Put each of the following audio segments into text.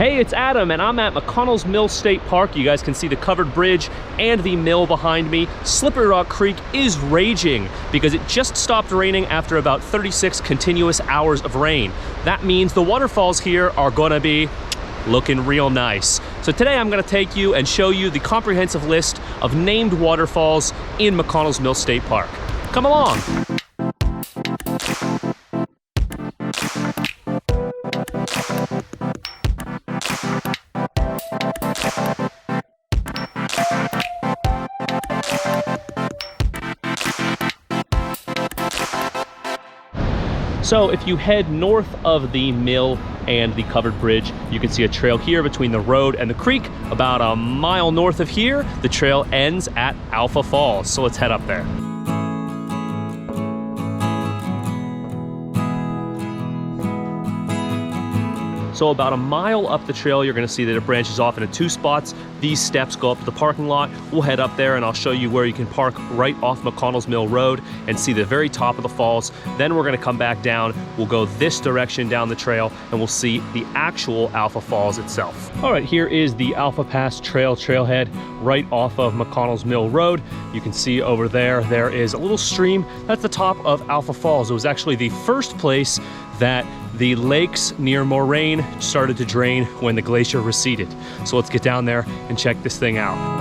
Hey, it's Adam, and I'm at McConnell's Mill State Park. You guys can see the covered bridge and the mill behind me. Slippery Rock Creek is raging because it just stopped raining after about 36 continuous hours of rain. That means the waterfalls here are gonna be looking real nice. So today I'm gonna take you and show you the comprehensive list of named waterfalls in McConnell's Mill State Park. Come along. So if you head north of the mill and the covered bridge, you can see a trail here between the road and the creek. About a mile north of here, the trail ends at Alpha Falls. So let's head up there. So about a mile up the trail, you're gonna see that it branches off into two spots. These steps go up to the parking lot. We'll head up there and I'll show you where you can park right off McConnell's Mill Road and see the very top of the falls. Then we're gonna come back down. We'll go this direction down the trail and we'll see the actual Alpha Falls itself. All right, here is the Alpha Pass Trail trailhead right off of McConnell's Mill Road. You can see over there, there is a little stream. That's the top of Alpha Falls. It was actually the first place that the lakes near Moraine started to drain when the glacier receded. So let's get down there and check this thing out.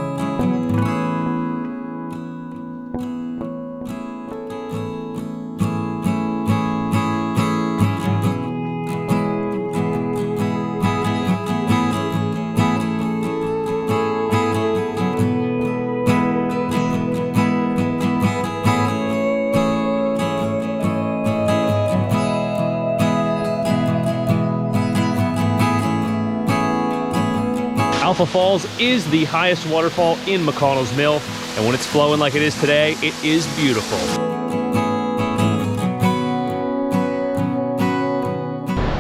Alpha Falls is the highest waterfall in McConnell's Mill, and when it's flowing like it is today, it is beautiful.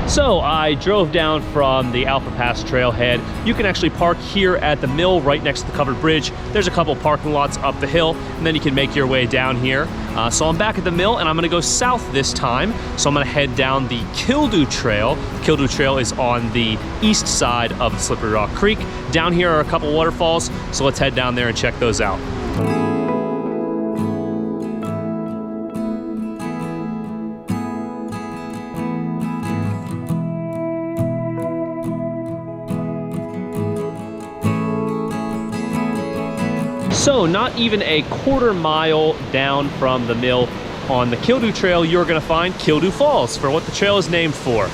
So I drove down from the Alpha Pass Trailhead. You can actually park here at the mill right next to the covered bridge. There's a couple parking lots up the hill, and then you can make your way down here. So I'm back at the mill, and I'm gonna go south this time. So I'm gonna head down the Kildoo Trail. Kildoo Trail is on the east side of Slippery Rock Creek. Down here are a couple waterfalls, so let's head down there and check those out. So not even a quarter mile down from the mill on the Kildoo Trail, you're gonna find Kildoo Falls, for what the trail is named for.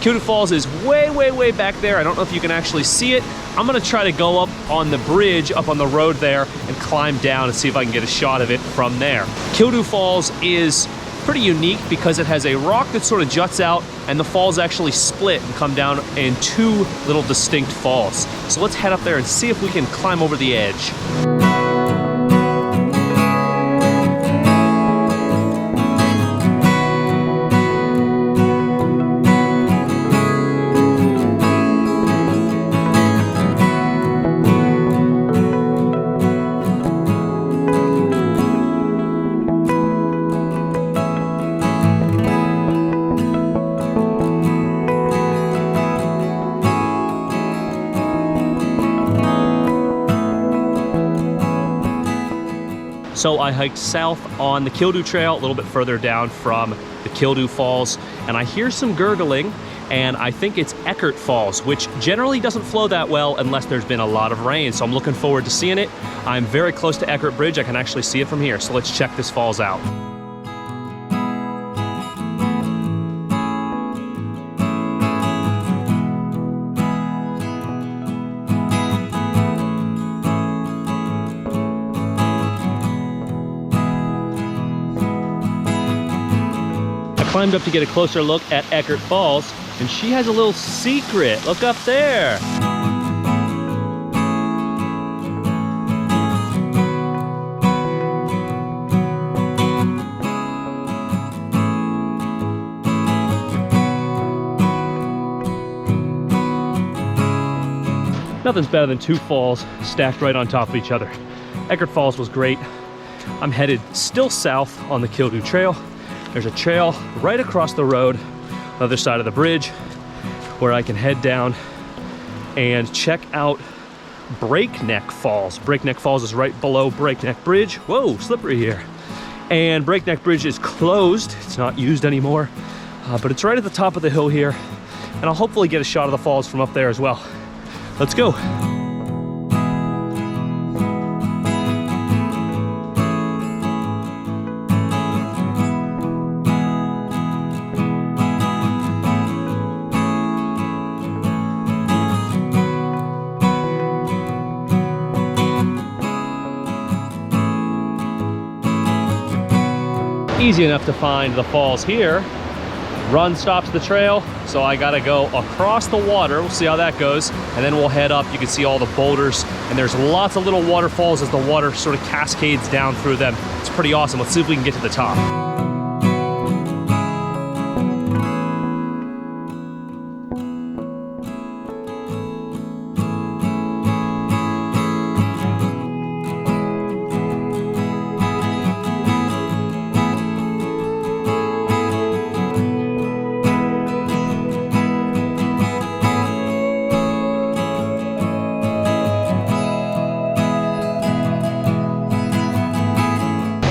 Kildoo Falls is way back there. I don't know if you can actually see it. I'm gonna try to go up on the bridge, up on the road there, and climb down and see if I can get a shot of it from there. Kildoo Falls is pretty unique because it has a rock that sort of juts out, and the falls actually split and come down in two little distinct falls. So let's head up there and see if we can climb over the edge. So I hiked south on the Kildoo Trail, a little bit further down from the Kildoo Falls, and I hear some gurgling, and I think it's Eckert Falls, which generally doesn't flow that well unless there's been a lot of rain, so I'm looking forward to seeing it. I'm very close to Eckert Bridge. I can actually see it from here, so let's check this falls out. Climbed up to get a closer look at Eckert Falls, and she has a little secret. Look up there. Nothing's better than two falls stacked right on top of each other. Eckert Falls was great. I'm headed still south on the Kildoo Trail. There's a trail right across the road, the other side of the bridge, where I can head down and check out Breakneck Falls. Breakneck Falls is right below Breakneck Bridge. Whoa, slippery here. And Breakneck Bridge is closed. It's not used anymore, but it's right at the top of the hill here. And I'll hopefully get a shot of the falls from up there as well. Let's go. Easy enough to find the falls here. Run stops the trail, so I gotta go across the water. We'll see how that goes, and then we'll head up. You can see all the boulders, and there's lots of little waterfalls as the water sort of cascades down through them. It's pretty awesome. Let's see if we can get to the top.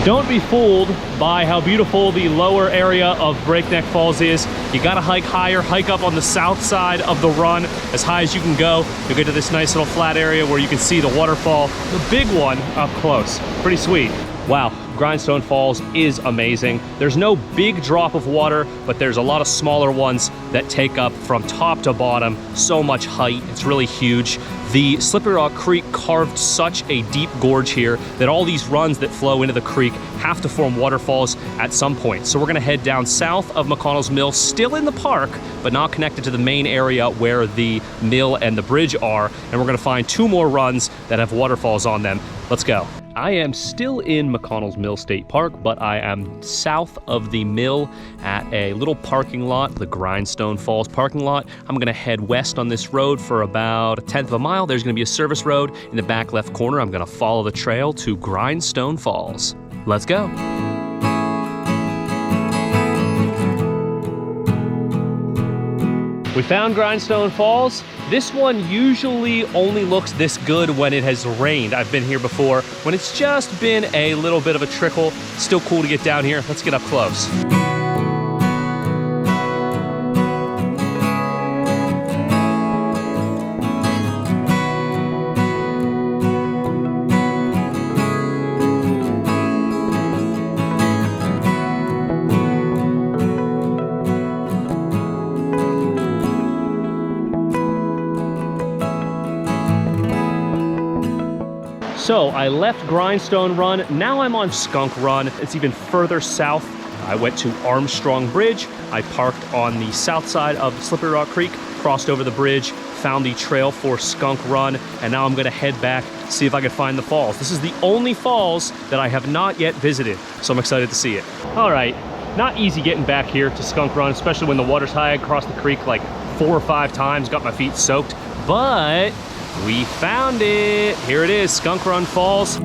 Don't be fooled by how beautiful the lower area of Breakneck Falls is. You gotta hike higher, hike up on the south side of the run as high as you can go. You'll get to this nice little flat area where you can see the waterfall, the big one, up close. Pretty sweet. Wow, Grindstone Falls is amazing. There's no big drop of water, but there's a lot of smaller ones that take up from top to bottom so much height. It's really huge. The Slippery Rock Creek carved such a deep gorge here that all these runs that flow into the creek have to form waterfalls at some point. So we're gonna head down south of McConnell's Mill, still in the park, but not connected to the main area where the mill and the bridge are. And we're gonna find 2 more runs that have waterfalls on them. Let's go. I am still in McConnell's Mill State Park, but I am south of the mill at a little parking lot, the Grindstone Falls parking lot. I'm gonna head west on this road for about 1/10 of a mile. There's gonna be a service road in the back left corner. I'm gonna follow the trail to Grindstone Falls. Let's go. We found Grindstone Falls. This one usually only looks this good when it has rained. I've been here before. When it's just been a little bit of a trickle, still cool to get down here. Let's get up close. So I left Grindstone Run, now I'm on Skunk Run. It's even further south. I went to Armstrong Bridge. I parked on the south side of Slippery Rock Creek, crossed over the bridge, found the trail for Skunk Run, and now I'm gonna head back, see if I can find the falls. This is the only falls that I have not yet visited, so I'm excited to see it. All right, not easy getting back here to Skunk Run, especially when the water's high. I crossed the creek like 4 or 5 times, got my feet soaked, but we found it. Here it is, Skunk Run Falls.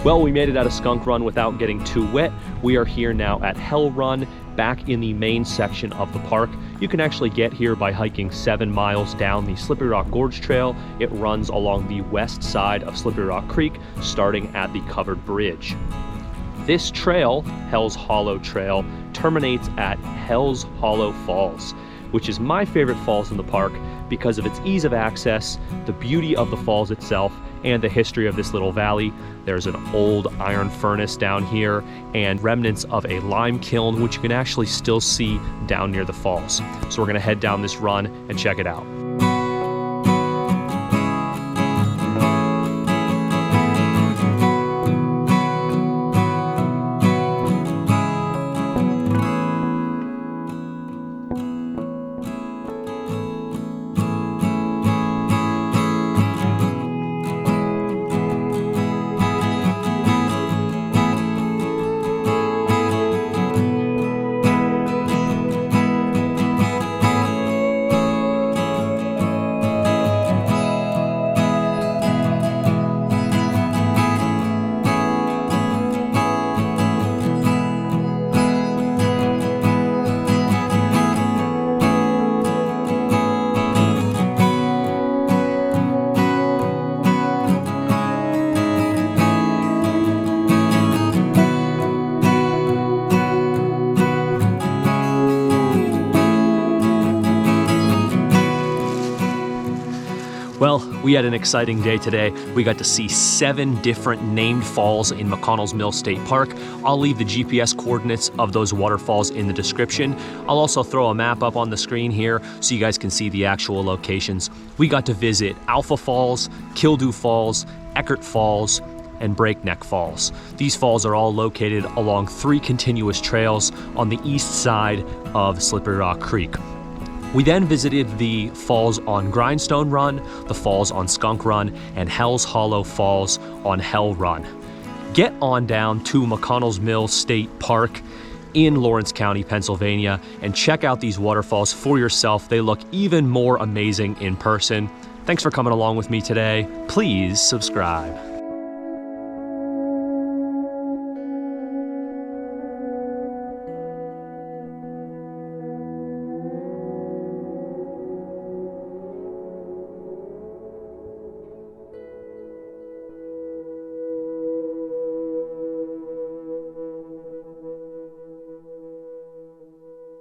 Well, we made it out of Skunk Run without getting too wet. We are here now at Hell Run, back in the main section of the park. You can actually get here by hiking 7 miles down the Slippery Rock Gorge Trail. It runs along the west side of Slippery Rock Creek, starting at the covered bridge. This trail, Hell's Hollow Trail, terminates at Hell's Hollow Falls, which is my favorite falls in the park because of its ease of access, the beauty of the falls itself, and the history of this little valley. There's an old iron furnace down here and remnants of a lime kiln, which you can actually still see down near the falls. So we're gonna head down this run and check it out. We had an exciting day today. We got to see 7 different named falls in McConnell's Mill State Park. I'll leave the GPS coordinates of those waterfalls in the description. I'll also throw a map up on the screen here so you guys can see the actual locations. We got to visit Alpha Falls, Kildoo Falls, Eckert Falls, and Breakneck Falls. These falls are all located along 3 continuous trails on the east side of Slippery Rock Creek. We then visited the falls on Grindstone Run, the falls on Skunk Run, and Hell's Hollow Falls on Hell Run. Get on down to McConnell's Mill State Park in Lawrence County, Pennsylvania, and check out these waterfalls for yourself. They look even more amazing in person. Thanks for coming along with me today. Please subscribe.